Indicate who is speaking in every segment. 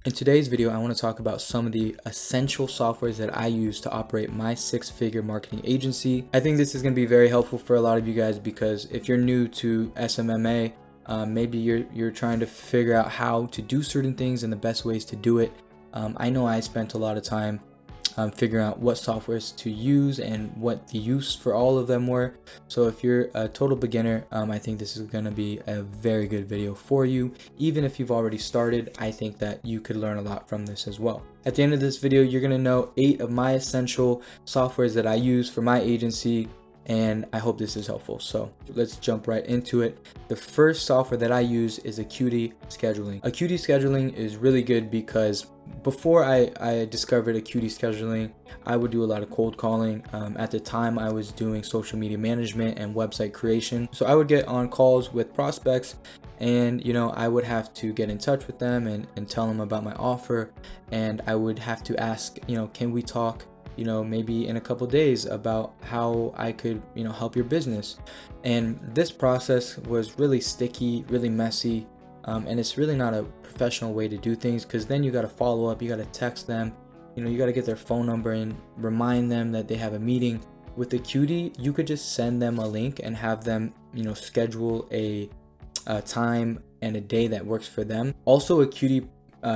Speaker 1: In today's video, I want to talk about some of the essential softwares that I use to operate my six-figure marketing agency. I think this is going to be very helpful for a lot of you guys because if you're new to SMMA, maybe you're trying to figure out how to do certain things and the best ways to do it. I know I spent a lot of time figuring out what softwares to use and what the use for all of them were. So if you're a total beginner, I think this is going to be a very good video for you. Even if you've already started, I think that you could learn a lot from this as well. At the end of this video, you're going to know 8 of my essential softwares that I use for my agency, and I hope this is helpful. So let's jump right into it. The first software that I use is Acuity Scheduling. Acuity Scheduling is really good because before I discovered Acuity Scheduling, I would do a lot of cold calling. At the time, I was doing social media management and website creation. So I would get on calls with prospects and, I would have to get in touch with them and tell them about my offer. And I would have to ask, can we talk maybe in a couple days about how I could, help your business. And this process was really sticky, really messy. And it's really not a professional way to do things because then you got to follow up, you got to text them, you got to get their phone number and remind them that they have a meeting. With Acuity, you could just send them a link and have them, schedule a time and a day that works for them. Also, Acuity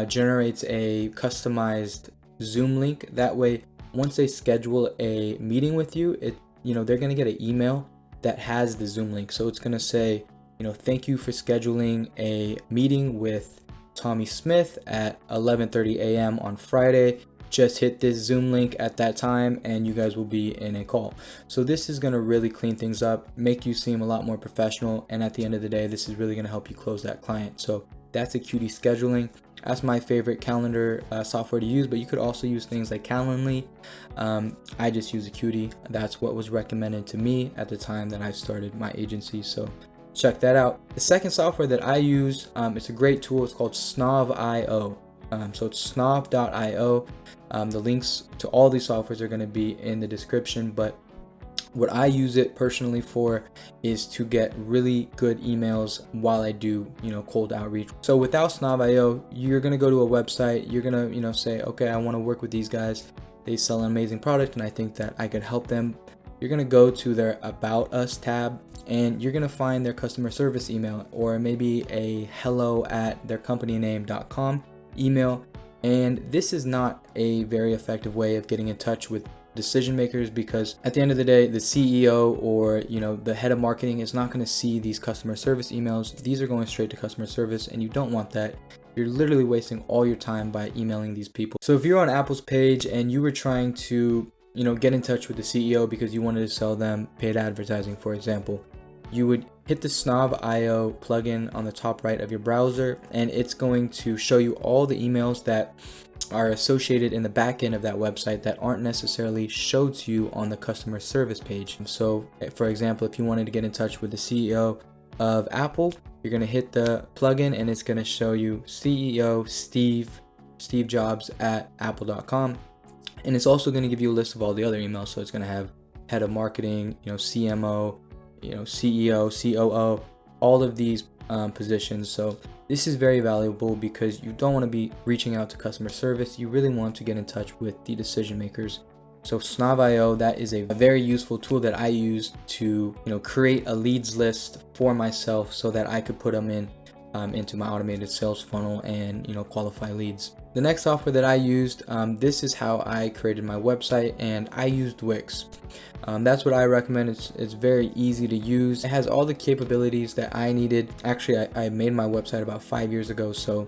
Speaker 1: generates a customized Zoom link. That way, once they schedule a meeting with you, they're going to get an email that has the Zoom link. So it's going to say, thank you for scheduling a meeting with Tommy Smith at 11:30 a.m. on Friday. Just hit this Zoom link at that time and you guys will be in a call. So this is going to really clean things up, make you seem a lot more professional. And at the end of the day, this is really going to help you close that client. So that's Acuity Scheduling. That's my favorite calendar software to use, but you could also use things like Calendly. I just use Acuity. That's what was recommended to me at the time that I started my agency. So check that out. The second software that I use, it's a great tool. It's called Snob.io. So it's snob.io. The links to all these softwares are going to be in the description, but what I use it personally for is to get really good emails while I do, cold outreach. So without Snob.io, you're going to go to a website, you're going to, say, okay, I want to work with these guys. They sell an amazing product and I think that I could help them. You're going to go to their About Us tab and you're going to find their customer service email or maybe a hello@theircompanyname.com email. And this is not a very effective way of getting in touch with decision makers because at the end of the day, the CEO or the head of marketing is not going to see these customer service emails. These are going straight to customer service and you don't want that. You're literally wasting all your time by emailing these people. So if you're on Apple's page and you were trying to get in touch with the CEO because you wanted to sell them paid advertising, for example, you would hit the Snob.io plugin on the top right of your browser and it's going to show you all the emails that are associated in the back end of that website that aren't necessarily showed to you on the customer service page. So for example, if you wanted to get in touch with the CEO of Apple, you're going to hit the plugin and it's going to show you CEO Steve Jobs at apple.com. And it's also going to give you a list of all the other emails. So it's going to have head of marketing, CMO, CEO, COO, all of these positions. So this is very valuable because you don't want to be reaching out to customer service. You really want to get in touch with the decision makers. So Snob.io, that is a very useful tool that I use to create a leads list for myself so that I could put them into my automated sales funnel and qualify leads. The next software that I used, this is how I created my website, and I used Wix. That's what I recommend. It's very easy to use. It has all the capabilities that I needed. Actually, I made my website about 5 years ago, so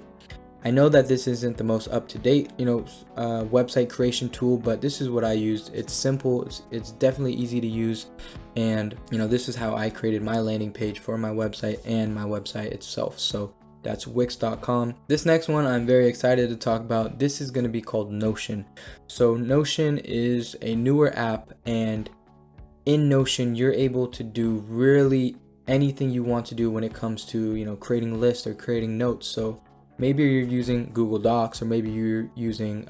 Speaker 1: I know that this isn't the most up-to-date website creation tool, but this is what I used. It's simple, it's definitely easy to use, and this is how I created my landing page for my website and my website itself. So that's Wix.com. This next one I'm very excited to talk about. This is going to be called Notion. So Notion is a newer app, and in Notion you're able to do really anything you want to do when it comes to creating lists or creating notes. So maybe you're using Google Docs, or maybe you're using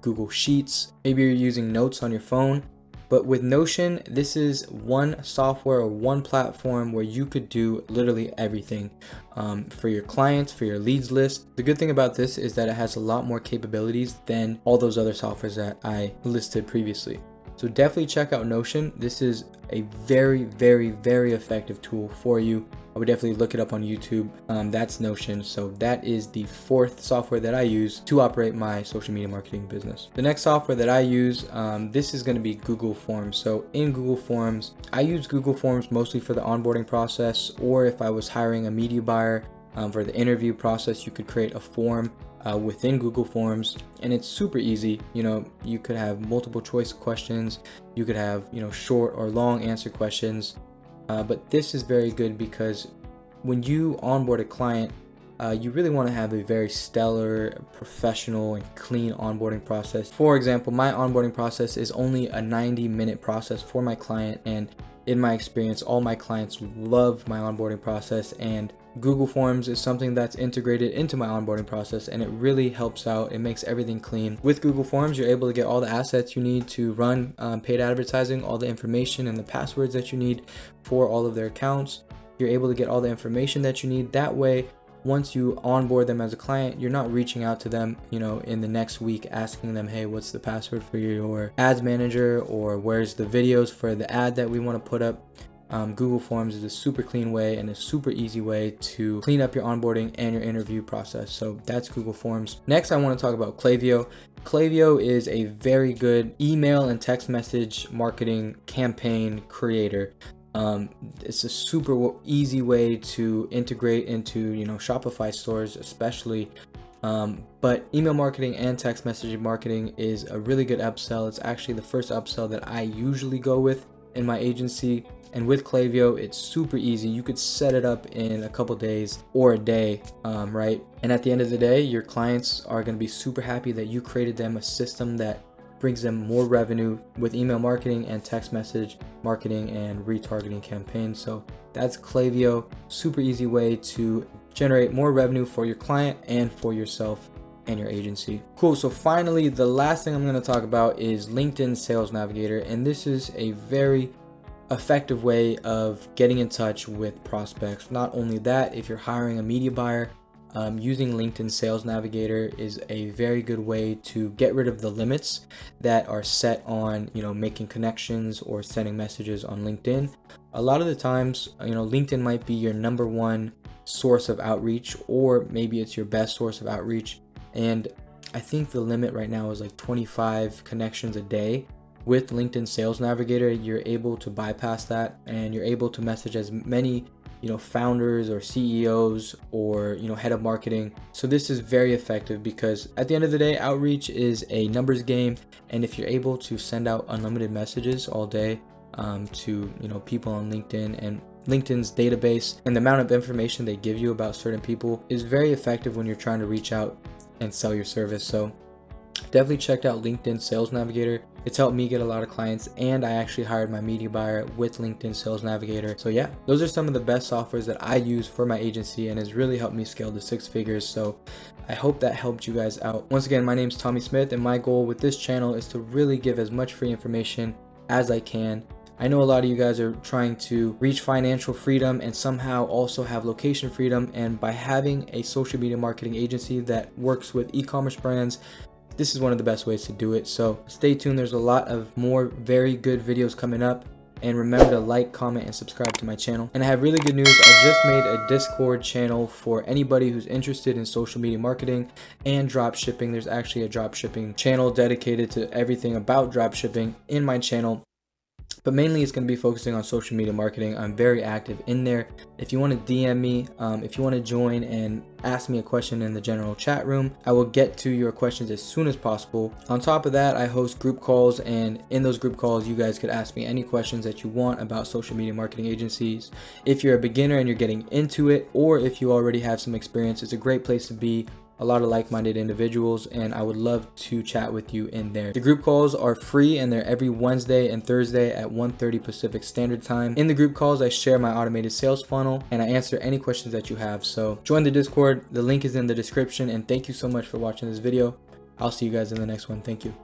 Speaker 1: Google Sheets, maybe you're using notes on your phone. But with Notion, this is one software or one platform where you could do literally everything for your clients, for your leads list. The good thing about this is that it has a lot more capabilities than all those other softwares that I listed previously. So definitely check out Notion. This is a very, very, very effective tool for you. I would definitely look it up on YouTube. That's Notion. So that is the fourth software that I use to operate my social media marketing business. The next software that I use, this is going to be Google Forms. So in Google Forms, I use Google Forms mostly for the onboarding process, or if I was hiring a media buyer for the interview process, you could create a form within Google Forms, and it's super easy. You could have multiple choice questions, you could have short or long answer questions, but this is very good because when you onboard a client, you really want to have a very stellar, professional, and clean onboarding process. For example, my onboarding process is only a 90-minute process for my client, and in my experience, all my clients love my onboarding process, and Google Forms is something that's integrated into my onboarding process, and it really helps out. It makes everything clean. With Google Forms, you're able to get all the assets you need to run paid advertising, all the information and the passwords that you need for all of their accounts. You're able to get all the information that you need. That way, once you onboard them as a client, you're not reaching out to them, in the next week asking them, hey, what's the password for your ads manager, or where's the videos for the ad that we want to put up. Google Forms is a super clean way and a super easy way to clean up your onboarding and your interview process. So that's Google Forms. Next, I want to talk about Klaviyo. Klaviyo is a very good email and text message marketing campaign creator. It's a super easy way to integrate into Shopify stores especially, but email marketing and text messaging marketing is a really good upsell. It's actually the first upsell that I usually go with in my agency, and with Klaviyo it's super easy. You could set it up in a couple days or a day, right? And at the end of the day, your clients are going to be super happy that you created them a system that brings them more revenue with email marketing and text message marketing and retargeting campaigns. So that's Klaviyo. Super easy way to generate more revenue for your client and for yourself and your agency. Cool. So finally, the last thing I'm going to talk about is LinkedIn Sales Navigator, and this is a very effective way of getting in touch with prospects. Not only that, if you're hiring a media buyer, using LinkedIn Sales Navigator is a very good way to get rid of the limits that are set on, making connections or sending messages on LinkedIn. A lot of the times, LinkedIn might be your number one source of outreach, or maybe it's your best source of outreach. And I think the limit right now is like 25 connections a day. With LinkedIn Sales Navigator, you're able to bypass that, and you're able to message as many founders or CEOs or head of marketing. So this is very effective because at the end of the day, outreach is a numbers game, and if you're able to send out unlimited messages all day to people on LinkedIn, and LinkedIn's database and the amount of information they give you about certain people is very effective when you're trying to reach out and sell your service. So definitely check out LinkedIn Sales Navigator. It's helped me get a lot of clients, and I actually hired my media buyer with LinkedIn Sales Navigator. So yeah, those are some of the best softwares that I use for my agency, and has really helped me scale to 6 figures. So I hope that helped you guys out. Once again, my name is Tommy Smith, and my goal with this channel is to really give as much free information as I can. I know a lot of you guys are trying to reach financial freedom and somehow also have location freedom, and by having a social media marketing agency that works with e-commerce brands, this is one of the best ways to do it. So stay tuned. There's a lot of more very good videos coming up, and remember to like, comment, and subscribe to my channel. And I have really good news. I just made a Discord channel for anybody who's interested in social media marketing and drop shipping. There's actually a drop shipping channel dedicated to everything about drop shipping in my channel, but mainly it's going to be focusing on social media marketing. I'm very active in there. If you want to DM me, if you want to join and ask me a question in the general chat room, I will get to your questions as soon as possible. On top of that, I host group calls, and in those group calls, you guys could ask me any questions that you want about social media marketing agencies. If you're a beginner and you're getting into it, or if you already have some experience, it's a great place to be. A lot of like-minded individuals, and I would love to chat with you in there. The group calls are free, and they're every Wednesday and Thursday at 1:30 Pacific Standard Time. In the group calls, I share my automated sales funnel, and I answer any questions that you have. So join the Discord. The link is in the description, and thank you so much for watching this video. I'll see you guys in the next one. Thank you.